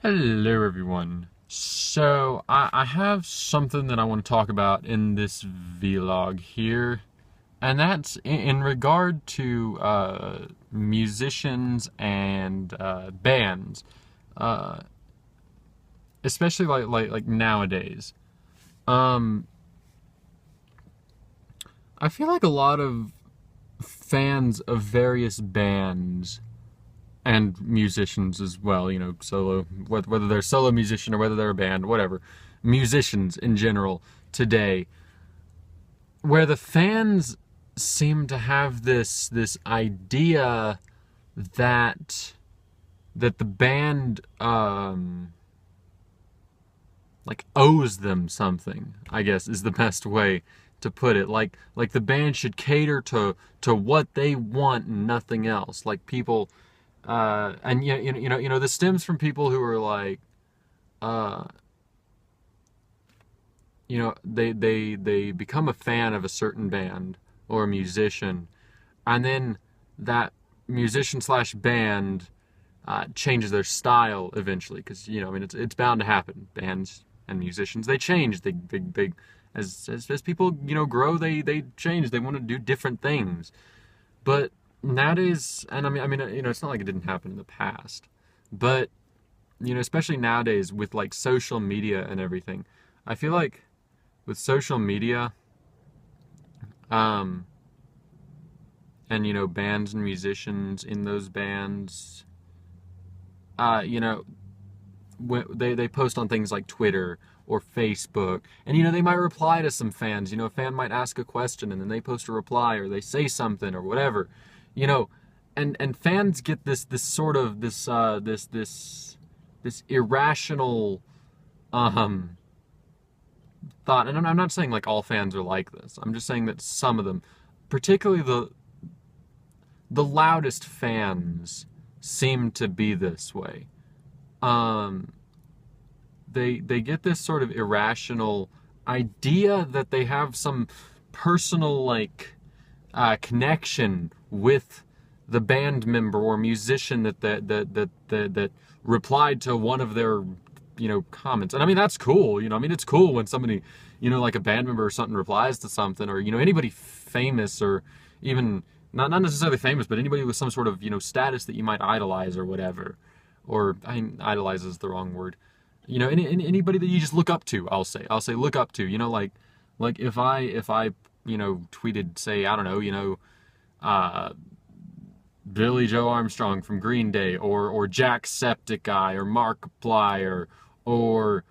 Hello, everyone. So, I have something that I want to talk about in this vlog here, and that's in regard to musicians and bands, uh, especially like nowadays. Um, I feel like a lot of fans of various bands and musicians as well, solo, whether they're a solo musician or whether they're a band, whatever, musicians in general today, where the fans seem to have this idea that that the band like owes them something, I guess is the best way to put it. Like the band should cater to what they want and nothing else. Like people and this stems from people who are like, uh, they become a fan of a certain band or a musician, and then that musician slash band changes their style eventually, because it's bound to happen. Bands and musicians, they change. They as people grow, they change. They want to do different things, but nowadays, and it's not like it didn't happen in the past, but especially nowadays with like social media and everything, I feel like with social media, um, and bands and musicians in those bands, uh, you know, they post on things like Twitter or Facebook, and they might reply to some fans. A fan might ask a question, and then they post a reply, or they say something, or whatever, you know, and fans get this sort of this irrational um thought. And I'm not saying like all fans are like this. I'm just saying that some of them, particularly the loudest fans, seem to be this way. Um, they get this sort of irrational idea that they have some personal like connection with the band member or musician that replied to one of their comments. And I mean that's cool. It's cool when somebody like a band member or something replies to something, or anybody famous, or even not necessarily famous, but anybody with some sort of status that you might idolize or whatever. Or I mean, idolize is the wrong word. Anybody that you just look up to. I'll say look up to. Like if I tweeted, say, I don't know, uh, Billy Joe Armstrong from Green Day, or Jacksepticeye, or Markiplier, or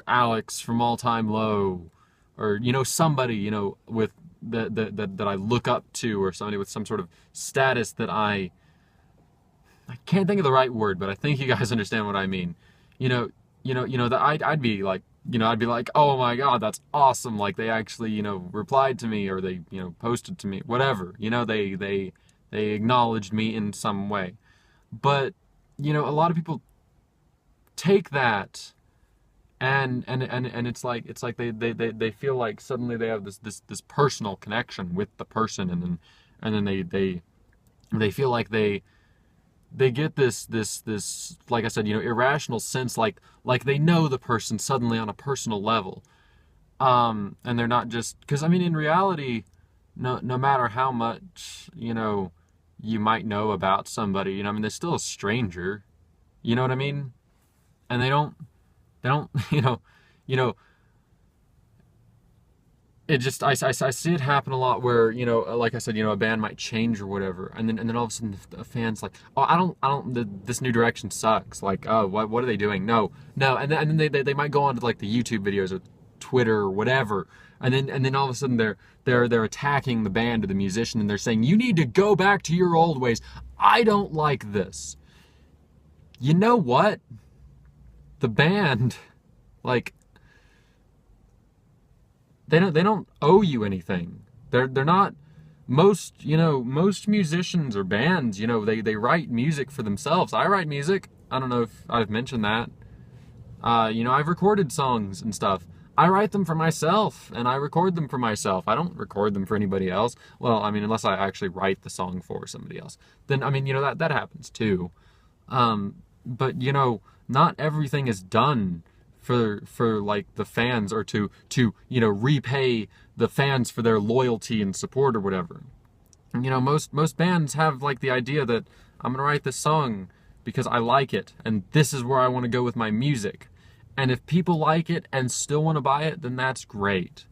Alex from All Time Low, or somebody with that I look up to, or somebody with some sort of status that I can't think of the right word, but I think you guys understand what I mean. That I'd be like, I'd be like, oh my god, that's awesome! Like they actually, replied to me, or they, posted to me, whatever. They acknowledged me in some way. But a lot of people take that, and it's like they feel like suddenly they have this personal connection with the person, and then they feel like they get this like I said, irrational sense, like they know the person suddenly on a personal level. And they're not just, because I mean in reality, no matter how much you might know about somebody, they're still a stranger. You know what I mean? And they don't you know it just I see it happen a lot where like I said, a band might change or whatever, and then all of a sudden a fan's like, oh, this new direction sucks, like, oh, what are they doing? No. And then they might go on to like the YouTube videos or Twitter or whatever, and then all of a sudden they're attacking the band or the musician, and they're saying, you need to go back to your old ways. I don't like this. You know what? The band, like, they don't owe you anything. They're not, most musicians or bands, they write music for themselves. I write music. I don't know if I've mentioned that. I've recorded songs and stuff. I write them for myself, and I record them for myself. I don't record them for anybody else. Well, I mean, unless I actually write the song for somebody else. Then, I mean, that happens too. but not everything is done for like the fans, or to repay the fans for their loyalty and support or whatever. Most bands have like the idea that I'm gonna write this song because I like it and this is where I want to go with my music. And if people like it and still want to buy it, then that's great.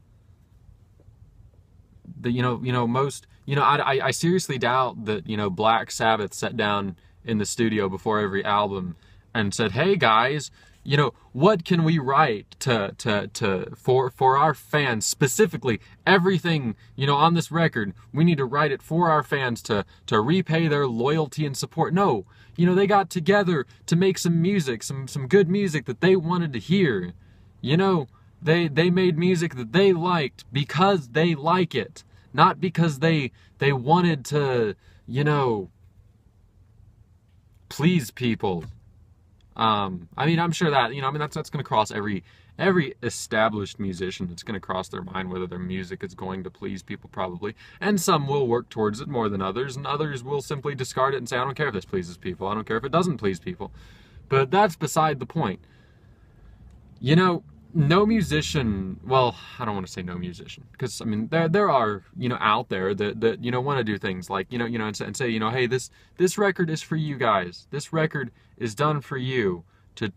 Most, I seriously doubt that, Black Sabbath sat down in the studio before every album and said, "Hey guys, what can we write for our fans specifically? Everything, on this record, we need to write it for our fans to repay their loyalty and support." No, they got together to make some music, some good music that they wanted to hear. They made music that they liked because they like it, not because they wanted to, please people. I'm sure that, that's going to cross every established musician. It's going to cross their mind whether their music is going to please people, probably. And some will work towards it more than others, and others will simply discard it and say, "I don't care if this pleases people. I don't care if it doesn't please people." But that's beside the point. No musician, well, I don't want to say no musician, because there are, out there that want to do things like, and say, "Hey, this record is for you guys. This record is done for you to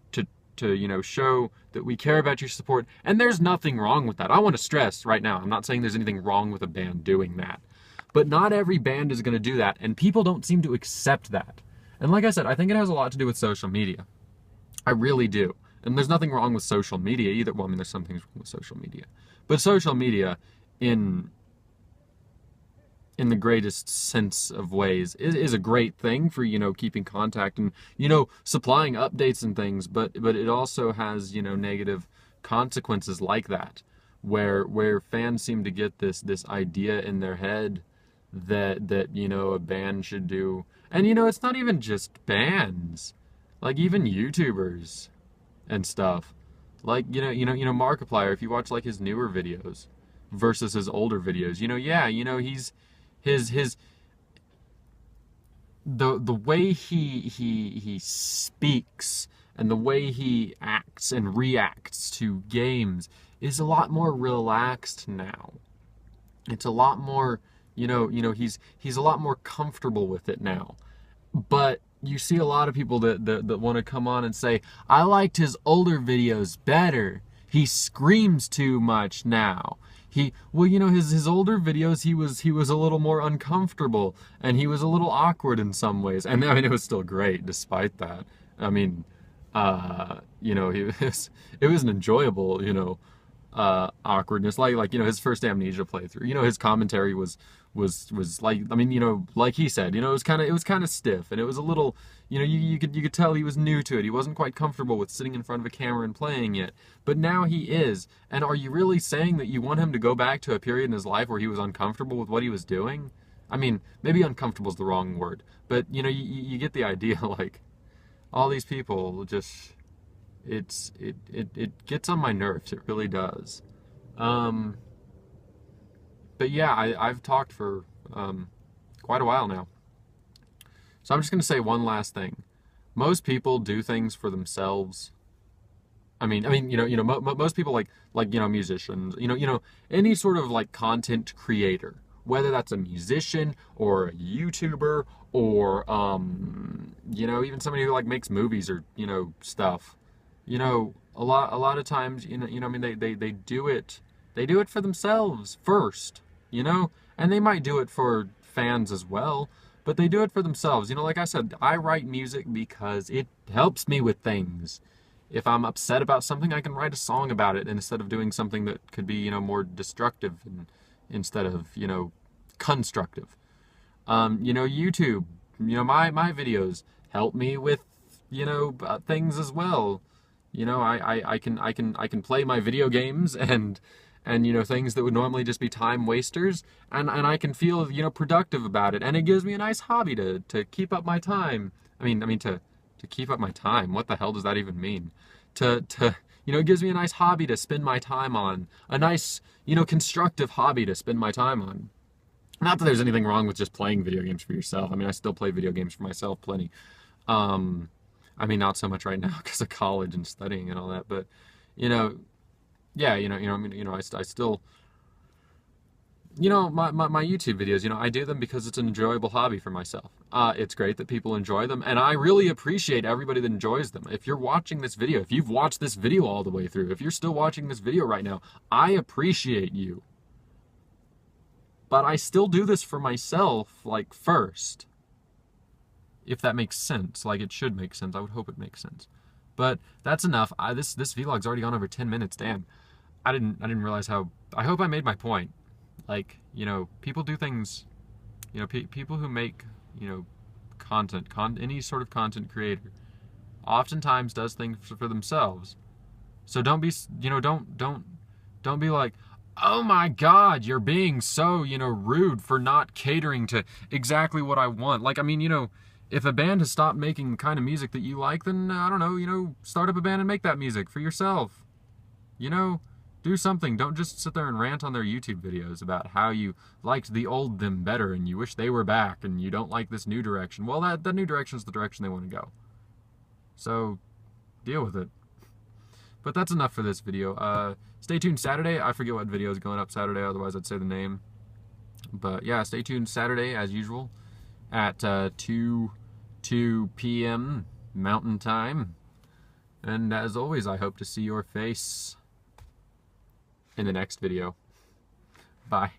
show that we care about your support." And there's nothing wrong with that. I want to stress right now, I'm not saying there's anything wrong with a band doing that. But not every band is going to do that, and people don't seem to accept that. And like I said, I think it has a lot to do with social media. I really do. And there's nothing wrong with social media either. Well, there's some things wrong with social media. But social media, in the greatest sense of ways, is a great thing for, keeping contact and, supplying updates and things. But it also has, negative consequences like that, where fans seem to get this idea in their head that a band should do. And, it's not even just bands. Like, even YouTubers and stuff, like Markiplier. If you watch like his newer videos versus his older videos, he's his the way he speaks and the way he acts and reacts to games is a lot more relaxed now. It's a lot more, he's a lot more comfortable with it now. But you see a lot of people that want to come on and say, "I liked his older videos better. He screams too much now." His older videos, he was a little more uncomfortable, and he was a little awkward in some ways. And it was still great despite that. It was an enjoyable, awkwardness. Like his first Amnesia playthrough. His commentary was like, like he said, it was kind of stiff, and it was a little, you could tell he was new to it. He wasn't quite comfortable with sitting in front of a camera and playing it. But now he is. And are you really saying that you want him to go back to a period in his life where he was uncomfortable with what he was doing? Maybe uncomfortable is the wrong word, but you get the idea. Like, all these people just, it gets on my nerves. It really does. But yeah, I've talked for quite a while now. So I'm just going to say one last thing. Most people do things for themselves. Most people like musicians, any sort of like content creator, whether that's a musician or a YouTuber or even somebody who like makes movies or stuff. A lot of times, they do it for themselves first, and they might do it for fans as well, but they do it for themselves. Like I said, I write music because it helps me with things. If I'm upset about something, I can write a song about it, and instead of doing something that could be, more destructive instead of, constructive. YouTube, my videos help me with, things as well. I can play my video games and things that would normally just be time wasters, and I can feel, productive about it, and it gives me a nice hobby to keep up my time. To keep up my time, what the hell does that even mean? It gives me a nice hobby to spend my time on, a nice, constructive hobby to spend my time on. Not that there's anything wrong with just playing video games for yourself. I still play video games for myself plenty. I mean, not so much right now because of college and studying and all that, but you know, yeah, I mean, I still, my YouTube videos, I do them because it's an enjoyable hobby for myself. It's great that people enjoy them, and I really appreciate everybody that enjoys them. If you're watching this video, if you've watched this video all the way through, if you're still watching this video right now, I appreciate you. But I still do this for myself, like, first. If that makes sense. Like, it should make sense. I would hope it makes sense. But that's enough. This vlog's already gone over 10 minutes. Damn. I didn't realize how... I hope I made my point. Like, people do things... people who make, content, any sort of content creator, oftentimes does things for themselves. So don't be, don't be like, oh my God, you're being so, rude for not catering to exactly what I want. Like, I mean, if a band has stopped making the kind of music that you like, then, I don't know, start up a band and make that music for yourself. Do something. Don't just sit there and rant on their YouTube videos about how you liked the old them better and you wish they were back and you don't like this new direction. Well, that new direction is the direction they want to go. So, deal with it. But that's enough for this video. Stay tuned Saturday. I forget what video is going up Saturday, otherwise I'd say the name. But yeah, stay tuned Saturday, as usual, at 2 p.m. Mountain Time. And as always, I hope to see your face in the next video. Bye.